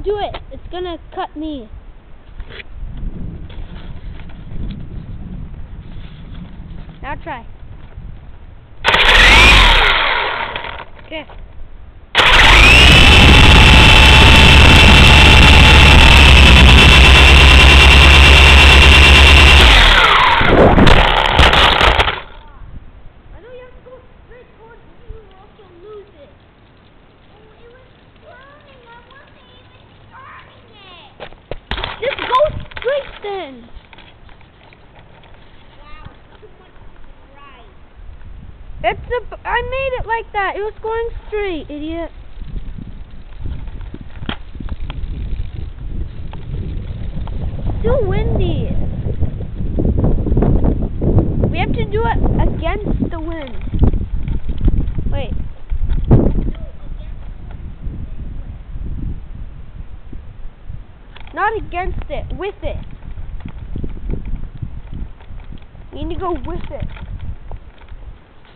Don't do it. It's gonna cut me. Now try. Okay. Just go straight then. Wow, too much right. I made it like that. It was going straight, idiot. Too windy. We have to do it against the wind. Wait. Not against it, with it. We need to go with it.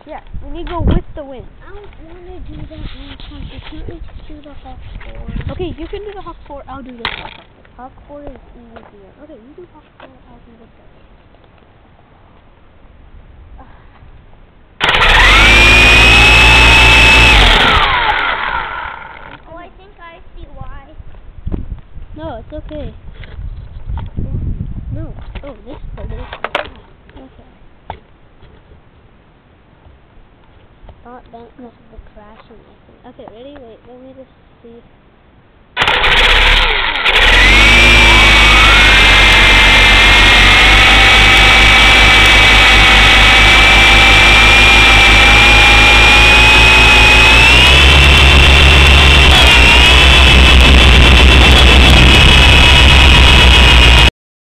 Yeah, we need to go with the wind. I don't want to do that one time. Can't we just do the Hawk 4? Okay, you can do the Hawk 4, I'll do the Hawk 4. Hawk 4 is easier. Okay, you do Hawk 4, I'll do this one. Oh, I think I see why. No, it's okay. No. Oh, this is okay. Not that because of the crashing, I think. Okay, ready? Wait, let me just see.